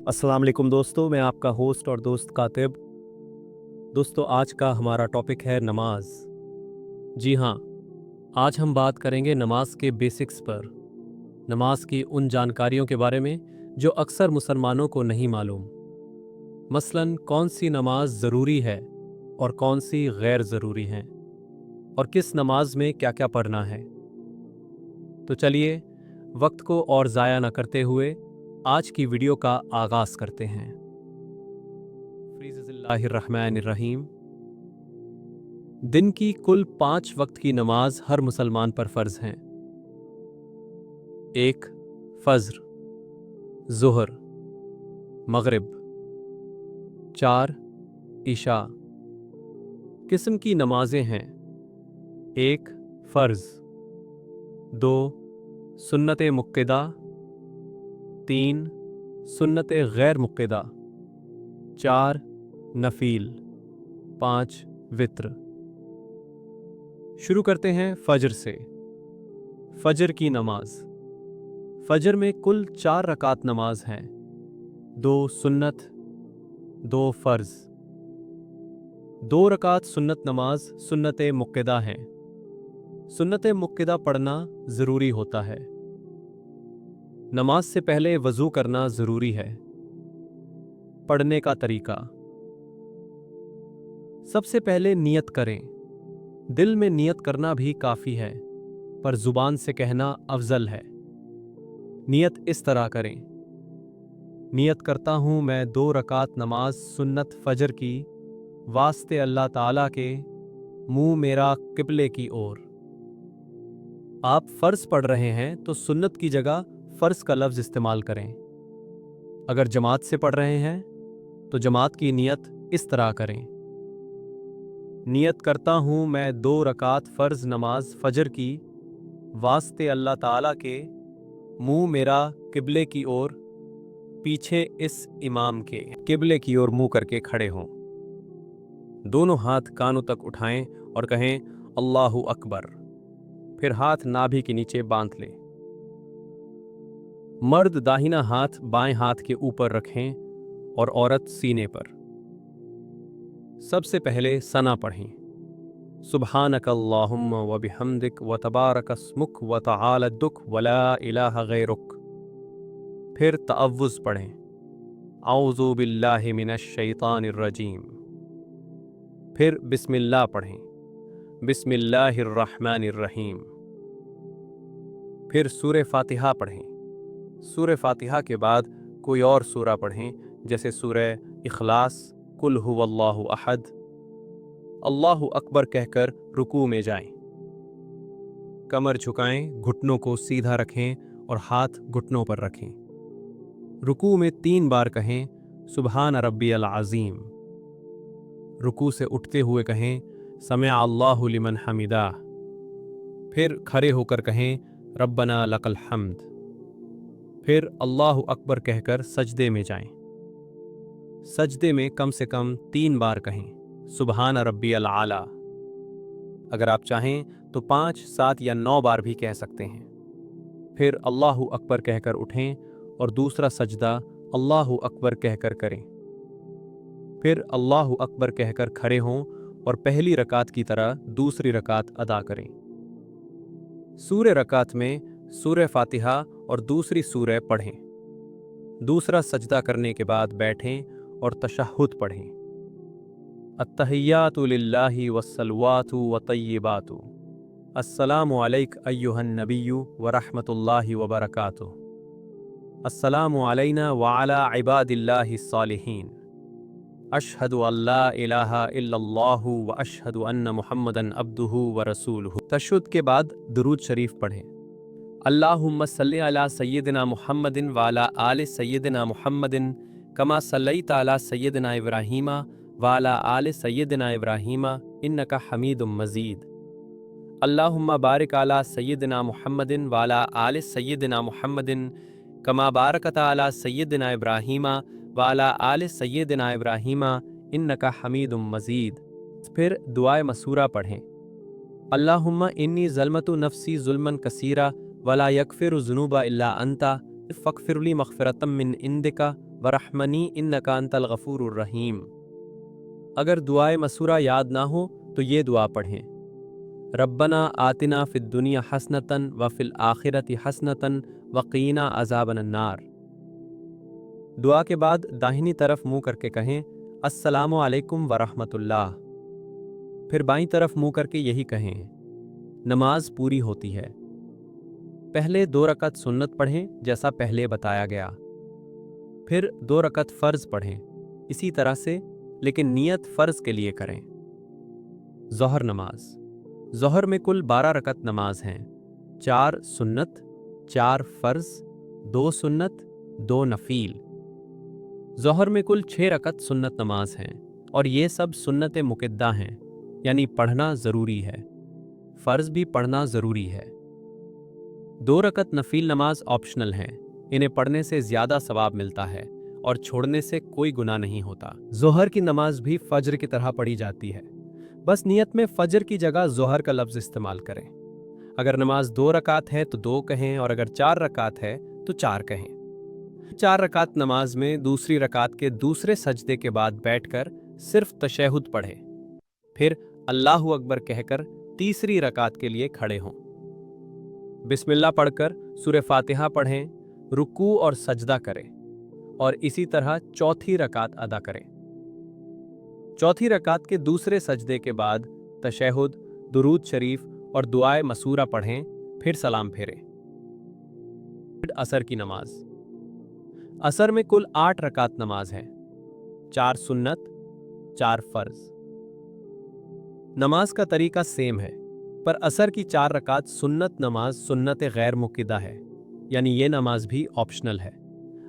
अस्सलाम वालेकुम दोस्तों, मैं आपका होस्ट और दोस्त कातिब। दोस्तों, आज का हमारा टॉपिक है नमाज। जी हाँ, आज हम बात करेंगे नमाज के बेसिक्स पर, नमाज की उन जानकारियों के बारे में जो अक्सर मुसलमानों को नहीं मालूम। मसलन कौन सी नमाज ज़रूरी है और कौन सी गैर ज़रूरी है, और किस नमाज में क्या क्या पढ़ना है। तो चलिए, वक्त को और ज़ाया न करते हुए आज की वीडियो का आगाज़ करते हैं। बिस्मिल्लाहिर्रहमानिर्रहीम। दिन की कुल 5 वक्त की नमाज हर मुसलमान पर फ़र्ज़ हैं। 1. फ़ज्र, ज़ुहर, मग़रिब। 4. इशा। किस्म की नमाजें हैं: 1. फ़र्ज़, 2. सुन्नत मुक्कदा, 3. सुन्नत गैर मुक्कदा, 4. नफ़ील, 5. वित्र। शुरू करते हैं फ़ज्र से। फ़ज्र की नमाज। फ़ज्र में कुल 4 रकात नमाज हैं, 2 सुन्नत, 2 फ़र्ज़। 2 रकात सुन्नत नमाज सुन्नत मुक्कदा हैं। सुन्नत मुक्कदा पढ़ना ज़रूरी होता है। नमाज से पहले वज़ू करना ज़रूरी है। पढ़ने का तरीका: सबसे पहले नियत करें। दिल में नियत करना भी काफ़ी है, पर ज़ुबान से कहना अफजल है। नियत इस तरह करें: नियत करता हूँ मैं 2 रकात नमाज सुन्नत फ़ज्र की, वास्ते अल्लाह ताला के, मुँह मेरा क़िबले की ओर। आप फ़र्ज़ पढ़ रहे हैं तो सुन्नत की जगह फ़र्ज़ का लफ्ज़ इस्तेमाल करें। अगर जमात से पढ़ रहे हैं तो जमात की नियत इस तरह करें: नियत करता हूँ मैं 2 रकात फ़र्ज़ नमाज फ़ज्र की, वास्ते अल्लाह ताला के, मुँह मेरा क़िबले की ओर, पीछे इस इमाम के। क़िबले की ओर मुँह करके खड़े हों। दोनों हाथ कानों तक उठाएं और कहें अल्लाहु अकबर। फिर हाथ नाभि के नीचे बांध लें। मर्द दाहिना हाथ बाएं हाथ के ऊपर रखें और औरत सीने पर। सबसे पहले सना पढ़ें: सुब्हानक अल्लाहुम्मा व बिहम्दिक व तबारक अस्मुक व तआलद्दुक व ला इलाहा गैरुक। फिर तअव्वुज़ पढ़ें: औज़ु बिल्लाहि मिनश शैतानिर रजीम। फिर बिस्मिल्लाह पढ़ें: बिस्मिल्लाहिर्रहमानिर्रहीम। फिर सूरह फातिहा पढ़ें। सूरह फातिहा के बाद कोई और सूरा पढ़ें, जैसे सूरह इखलास, कुल हुवल्लाहु अहद। अल्लाहु अकबर कहकर रुकू में जाएं। कमर झुकाएं, घुटनों को सीधा रखें और हाथ घुटनों पर रखें। रुकू में 3 बार कहें सुबहान रब्बियल अज़ीम। रुकू से उठते हुए कहें समिअ अल्लाहु लिमन हमिदा। फिर खड़े होकर कहें रब्बना लकल हम्द। फिर अल्लाहु अकबर कहकर सजदे में जाएं। सजदे में कम से कम 3 बार कहें सुबहान रब्बियल आला। अगर आप चाहें तो 5, 7 या 9 बार भी कह सकते हैं। फिर अल्लाहु अकबर कहकर उठें और दूसरा सजदा अल्लाहु अकबर कहकर करें। फिर अल्लाहु अकबर कहकर खड़े हों और पहली रकात की तरह दूसरी रकात अदा करें। सूरह रकात में सूरह फातिहा और दूसरी सूरह पढ़ें। दूसरा सजदा करने के बाद बैठें और तशहुद पढ़ें: अत्तहियातु लिल्लाहि वस्सलवातु व तय्यिबातु। अस्सलामु अलैक अय्युहन नबिय्यु व रहमतुल्लाहि व बरकातुहू। अस्सलामु अलैना व अला इबादिल्लाहिस सालिहीन। अशहदु अल्ला इलाहा इल्लल्लाहु व अशहदु अन्न मुहम्मदन अब्दुहु व रसूलुहु। तशहुद के बाद दुरूद शरीफ पढ़ें: अल्लाहुम्मा सल्लि अला सय्यिदिना मुहम्मदिन व अला आलि सय्यिदिना मुहम्मदिन कमा सल्लैता अला सय्यिदिना इब्राहीमा व अला आलि सय्यिदिना इब्राहीमा इन्नका हमीदुम मजीद। अल्लाहुम्मा बारिक अला सय्यिदिना मुहम्मदिन व अला आलि सय्यिदिना मुहम्मदिन कमा बारकता अला सय्यिदिना इब्राहीमा व अला आलि सय्यिदिना इब्राहीमा इन्नका हमीदुम मजीद। फिर दुआए मसूरा पढ़ें: अल्लाहुम्मा इन्नी ज़लमतु नफ्सी ज़ुल्मन कसीरा वला यगफिरु ज़ुनूबा इल्ला अंता फ़ग़फ़िरली मग़फ़िरतम मिन इंदिका वरहमनी इन्नका अंतल गफूरुर रहीम। अगर दुआए मसूरा याद ना हो तो ये दुआ पढ़ें, रब्बना आतिना फिद दुनिया हसनतन व फिल आखिरति हसनतन वक़ीना अज़ाबन्नार। दुआ के बाद दाहिनी तरफ मुंह करके कहें, अस्सलामु अलैकुम वरहमतुल्लाह। फिर बाईं तरफ मुंह करके यही कहें। नमाज पूरी होती है। पहले 2 रकात सुन्नत पढ़ें जैसा पहले बताया गया, फिर 2 रकात फ़र्ज पढ़ें इसी तरह से, लेकिन नियत फ़र्ज के लिए करें। ज़ोहर नमाज। ज़ोहर में कुल 12 रकात नमाज हैं, 4 सुन्नत, 4 फ़र्ज, 2 सुन्नत, 2 नफ़ील। ज़ोहर में कुल 6 रकात सुन्नत नमाज हैं और ये सब सुन्नत मुक़द्दा हैं, यानी पढ़ना ज़रूरी है। फ़र्ज भी पढ़ना ज़रूरी है। 2 रकात नफ़ील नमाज ऑप्शनल हैं, इन्हें पढ़ने से ज़्यादा सवाब मिलता है और छोड़ने से कोई गुनाह नहीं होता। ज़ोहर की नमाज भी फ़ज्र की तरह पढ़ी जाती है, बस नियत में फ़ज्र की जगह ज़ोहर का लफ्ज़ इस्तेमाल करें। अगर नमाज 2 रकात है तो 2 कहें और अगर 4 रकात है तो 4 कहें। 4 रकात नमाज में दूसरी रकात के दूसरे सजदे के बाद बैठकर सिर्फ तशहुद पढ़ें, फिर अल्लाहु अकबर कहकर तीसरी रकात के लिए खड़े हों। बिस्मिल्लाह पढ़कर सूरह फातिहा पढ़ें, रुकू और सजदा करें और इसी तरह चौथी रकात अदा करें। चौथी रकात के दूसरे सजदे के बाद तशहुद, दुरूद शरीफ और दुआए मसूरा पढ़ें, फिर सलाम फेरें। असर की नमाज। असर में कुल 8 रकात नमाज है, 4 सुन्नत, 4 फ़र्ज। नमाज का तरीका सेम है, पर असर की 4 रकात सुन्नत नमाज सुन्नत गैर मुक्किदा है, यानी ये नमाज भी ऑप्शनल है।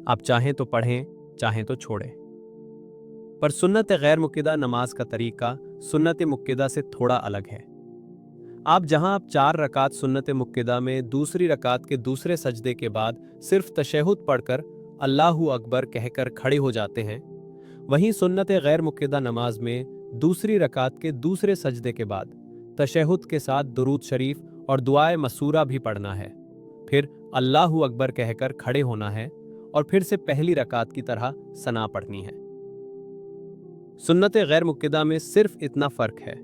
आप चाहें तो पढ़ें, चाहें तो छोड़ें। पर सुन्नत गैर मुक्किदा नमाज का तरीका सुन्नत मुक्किदा से थोड़ा अलग है। आप 4 रकात सुन्नत मुक्किदा में दूसरी रकात के दूसरे सजदे के बाद सिर्फ तशहुद पढ़कर अल्लाहु अकबर कहकर खड़े हो जाते हैं, वहीं सुन्नत गैर मुक्किदा नमाज में दूसरी रकात के दूसरे सजदे के बाद तशहुद के साथ दुरूद शरीफ और दुआए मसूरा भी पढ़ना है, फिर अल्लाहु अकबर कहकर खड़े होना है और फिर से पहली रकात की तरह सना पढ़नी है। सुन्नत गैर मुक्किदा में सिर्फ इतना फ़र्क है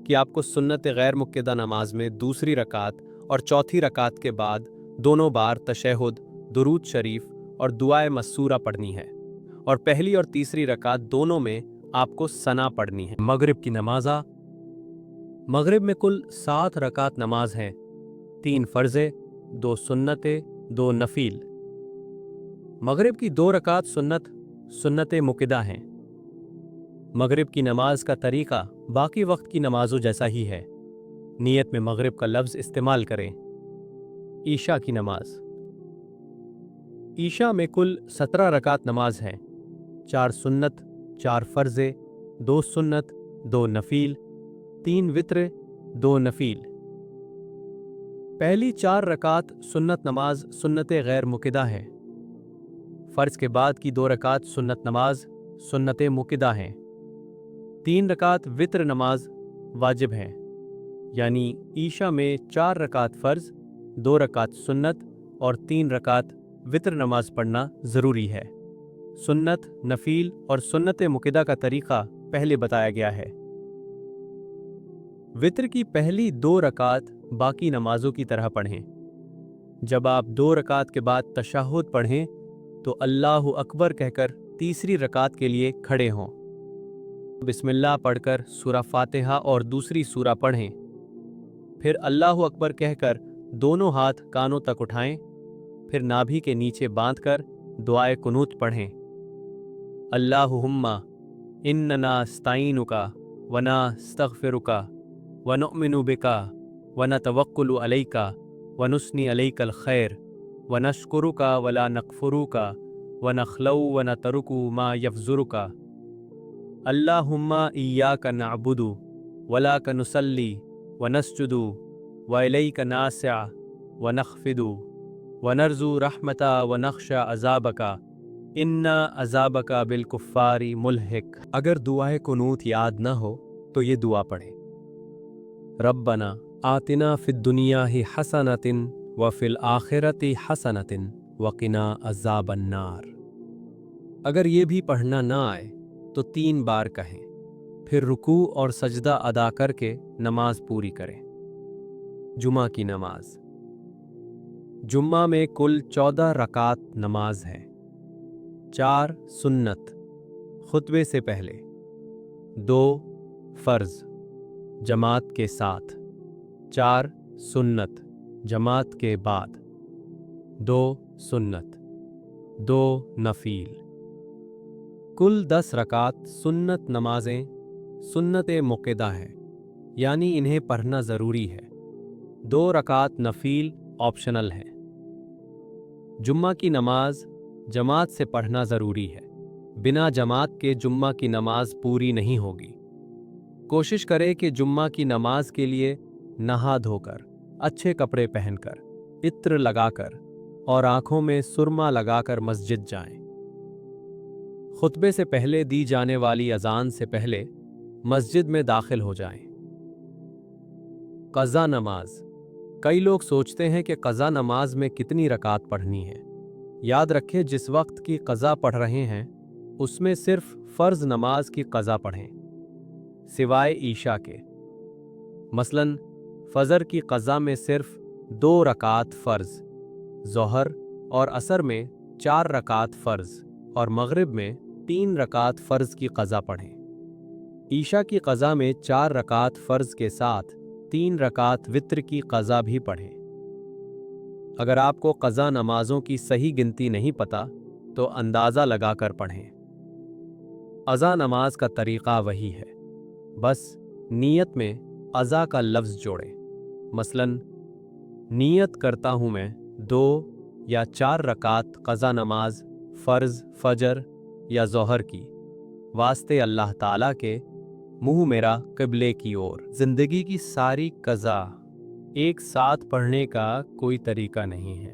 कि आपको सुन्नत गैर मुक्किदा नमाज में दूसरी रकात और चौथी रकात के बाद दोनों बार तशहुद, दुरूद शरीफ और दुआए मसूरा पढ़नी है और पहली और तीसरी रकात दोनों में आपको सना पढ़नी है। मगरिब की नमाज़ा। मगरिब में कुल 7 रकात नमाज हैं, 3 फ़र्ज़े, 2 सुन्नते, 2 नफ़ील। मगरिब की 2 रकात सुन्नत मुक्किदा हैं। मगरिब की नमाज का तरीका बाकी वक्त की नमाजों जैसा ही है। नियत में मगरिब का लफ्ज़ इस्तेमाल करें। ईशा की नमाज। ईशा में कुल 17 रकात नमाज हैं, 4 सुन्नत, 4 फ़र्ज़े, 2 सुन्नत, 2 नफ़ील, 3 वित्र, 2 नफ़ील। पहली 4 रकात सुन्नत नमाज सुन्नत गैर मुक्किदा है। फ़र्ज़ के बाद की 2 रकात सुन्नत नमाज सुन्नत मुक्किदा हैं। 3 रकात वित्र नमाज वाजिब हैं, यानी ईशा में 4 रकात फ़र्ज़, 2 रकात सुन्नत और 3 रकात वित्र नमाज पढ़ना ज़रूरी है। सुन्नत, नफ़ील और सुन्नत मुक्किदा का तरीक़ा पहले बताया गया है। वित्र की पहली 2 रकात बाकी नमाजों की तरह पढ़ें। जब आप 2 रकात के बाद तशहुद पढ़ें तो अल्लाहु अकबर कहकर तीसरी रकात के लिए खड़े हों। बिस्मिल्लाह पढ़कर सूरा फातिहा और दूसरी सूरा पढ़ें, फिर अल्लाहु अकबर कहकर दोनों हाथ कानों तक उठाएं, फिर नाभि के नीचे बांधकर दुआए कुनूत पढ़ें। अल्लाहुम्मा इन्नना नस्तईनुका व नस्तगफिरुका व नुअमिनु बिका व नतवक्कलु अलैका व नुस्नी अलैकल खैर व नशकुरुका वला नकफुरुका व नखलऊ व नतरुकु मा यफजुरुका। अल्लाहुम्मा इय्याका नअबुदु वलाका नुसल्ली व नस्जुदु व इलैका नासिअ व नखफिदु व नरजू रहमता व नख्शा अज़ाबका इन्ना अज़ाबका बिलकुफ़ारी मुल्हिक। अगर दुआए कुनूत याद न हो तो ये दुआ पढ़ें। रब्बना आतिना फ़िद दुनिया ही हसनतिन व फ़िल आखिरति हसनतिन व क़िना अज़ाबन्नार। अगर ये भी पढ़ना ना आए तो 3 बार कहें, फिर रुकू और सजदा अदा करके नमाज पूरी करें। जुमा की नमाज। जुम्मा में कुल 14 रकात नमाज है। 4 सुन्नत खुतबे से पहले, 2 फर्ज जमात के साथ, 4 सुन्नत जमात के बाद, 2 सुन्नत, 2 नफील। कुल 10 रकात सुन्नत नमाजें सुन्नत मुक़्क़दा है, यानी इन्हें पढ़ना ज़रूरी है। 2 रकात नफील ऑप्शनल है। जुम्मा की नमाज जमात से पढ़ना ज़रूरी है। बिना जमात के जुम्मा की नमाज पूरी नहीं होगी। कोशिश करें कि जुम्मा की नमाज के लिए नहा धोकर, अच्छे कपड़े पहनकर, इत्र लगाकर और आंखों में सुरमा लगाकर मस्जिद जाएं। खुतबे से पहले दी जाने वाली अजान से पहले मस्जिद में दाखिल हो जाएं। क़ज़ा नमाज। कई लोग सोचते हैं कि क़ज़ा नमाज में कितनी रकात पढ़नी है। याद रखें, जिस वक्त की क़ज़ा पढ़ रहे हैं उसमें सिर्फ फ़र्ज़ नमाज की क़ज़ा पढ़ें, सिवाय ईशा के। मसलन फ़जर की क़ज़ा में सिर्फ 2 रकात फ़र्ज़, ज़ोहर और असर में 4 रकात फ़र्ज़ और मग़रिब में 3 रकात फ़र्ज़ की क़ज़ा पढ़ें। ईशा की क़ज़ा में 4 रकात फ़र्ज़ के साथ 3 रकात वित्र की क़ज़ा भी पढ़ें। अगर आपको क़ज़ा नमाज़ों की सही गिनती नहीं पता तो अंदाज़ा लगाकर पढ़ें। अज़ा नमाज का तरीक़ा वही है, बस नीयत में अज़ा का लफ्ज़ जोड़ें। मसलन नीयत करता हूँ मैं 2 या 4 रकात क़ज़ा नमाज फ़र्ज़ फ़जर या ज़ोहर की, वास्ते अल्लाह ताला के, मुँह मेरा क़िबले की ओर। ज़िंदगी की सारी क़ज़ा एक साथ पढ़ने का कोई तरीका नहीं है।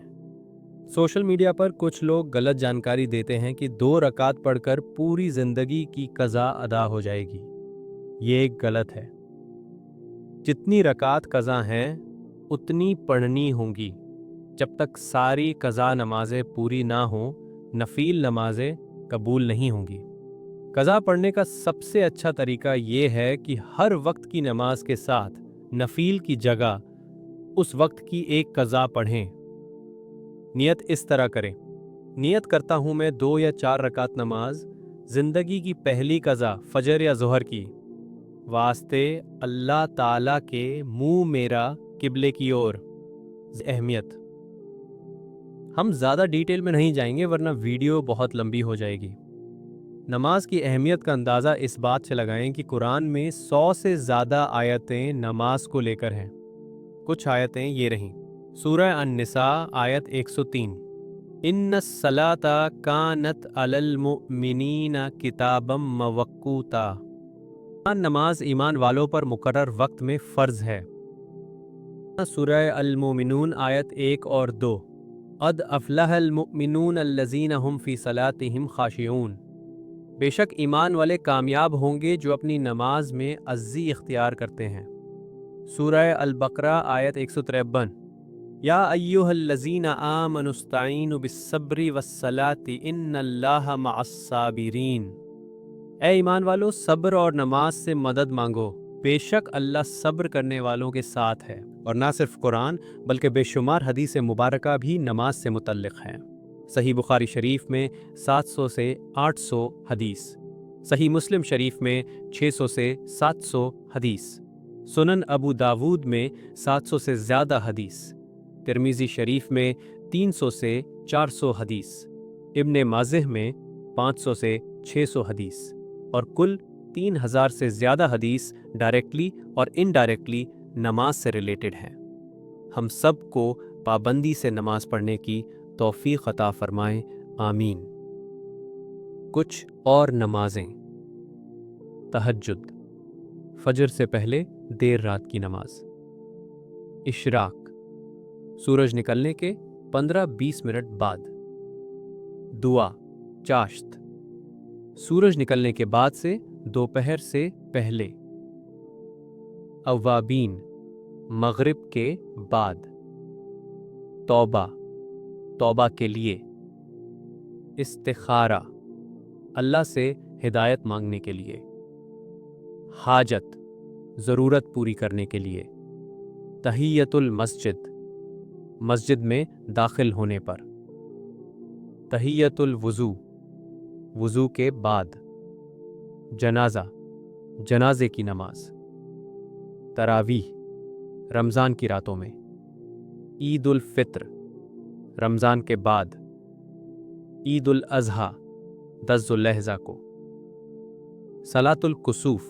सोशल मीडिया पर कुछ लोग गलत जानकारी देते हैं कि 2 रकात पढ़कर पूरी ज़िंदगी की क़ज़ा अदा हो जाएगी। ये गलत है। जितनी रकात क़ज़ा हैं उतनी पढ़नी होंगी। जब तक सारी क़ज़ा नमाज़ें पूरी ना हों, नफील नमाज़ें कबूल नहीं होंगी। क़ज़ा पढ़ने का सबसे अच्छा तरीका ये है कि हर वक्त की नमाज के साथ नफील की जगह उस वक्त की एक क़ज़ा पढ़ें। नियत इस तरह करें, नियत करता हूँ मैं 2 या 4 रकात नमाज ज़िंदगी की पहली क़ज़ा फ़जर या ज़ोहर की, वास्ते अल्लाह ताला के, मुँह मेरा क़िबले की ओर। अहमियत। हम ज़्यादा डिटेल में नहीं जाएंगे वरना वीडियो बहुत लंबी हो जाएगी। नमाज की अहमियत का अंदाज़ा इस बात से लगाएं कि कुरान में 100 से ज़्यादा आयतें नमाज को लेकर हैं। कुछ आयतें ये रहीं। सूरह अन-निसा आयत 103, इन्नस सलाता कानत अलल मुमिनीना किताबम मवक्कूता। नमाज ईमान वालों पर मुकर्रर वक्त में फ़र्ज है। सूरह अल-मोमिनून आयत 1 और 2, अद अफ़लहल मुमिनून अल्लज़ीना हुम फ़ी सलातिहिम ख़ाशिऊन। बेशक ईमान वाले कामयाब होंगे जो अपनी नमाज में अज़्ज़ी इख्तियार करते हैं। सूरह अल-बक़रा आयत 153, या अय्युहल्लज़ीना आमनुस्तईनु बिस्सब्रि वस्सलाति इन्नल्लाहा मअस्साबिरीन। ए ईमान वालो, सब्र और नमाज से मदद मांगो, बेशक अल्लाह सब्र करने वालों के साथ है। और ना सिर्फ कुरान बल्कि बेशुमार हदीस मुबारका भी नमाज से मुतल्लिक़ हैं। सही बुखारी शरीफ में 700 से 800 हदीस, सही मुस्लिम शरीफ में 600 से 700 हदीस, सुनन अबू दाऊद में 700 से ज़्यादा हदीस, तिर्मिज़ी शरीफ में 300 से 400 हदीस, इब्ने माजिह में 500 से 600 हदीस और कुल 3000 से ज़्यादा हदीस डायरेक्टली और इनडायरेक्टली नमाज से रिलेटेड हैं। हम सब को पाबंदी से नमाज पढ़ने की तौफीक अता फरमाएं, आमीन। कुछ और नमाजें। तहज्जुद, फजर से पहले देर रात की नमाज। इशराक, सूरज निकलने के 15-20 मिनट बाद। दुआ, चाश्त, सूरज निकलने के बाद से दोपहर से पहले। अव्वाबीन, मगरिब के बाद। तौबा, तौबा के लिए। इस्तिखारा, अल्लाह से हिदायत मांगने के लिए, हाजत ज़रूरत पूरी करने के लिए, तहियतुल मस्जिद मस्जिद में दाखिल होने पर, तहियतुल वज़ू वज़ू के बाद, जनाजा जनाजे की नमाज, तरावीह रमज़ान की रातों में, ईद उल फित्र रमज़ान के बाद, ईद उल अज़हा 10 ज़ुल्हिज्जा को, सलातुल कुसूफ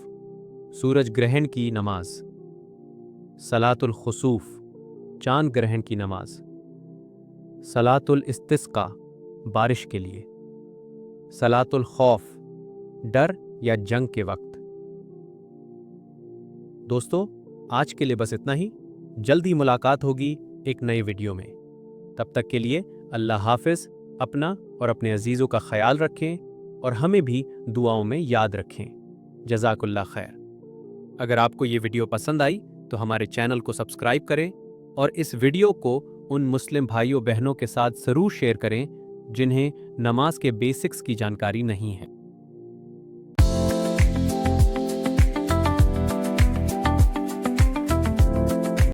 सूरज ग्रहण की नमाज, सलातुल खुसूफ चांद ग्रहण की नमाज, सलातुल इस्तिस्का बारिश के लिए, सलातुल खौफ डर या जंग के वक्त। दोस्तों, आज के लिए बस इतना ही। जल्दी मुलाकात होगी एक नए वीडियो में। तब तक के लिए अल्लाह हाफिज। अपना और अपने अजीज़ों का ख्याल रखें और हमें भी दुआओं में याद रखें। जज़ाकुल्लाह खैर। अगर आपको ये वीडियो पसंद आई तो हमारे चैनल को सब्सक्राइब करें और इस वीडियो को उन मुस्लिम भाइयों बहनों के साथ ज़रूर शेयर करें जिन्हें नमाज के बेसिक्स की जानकारी नहीं है।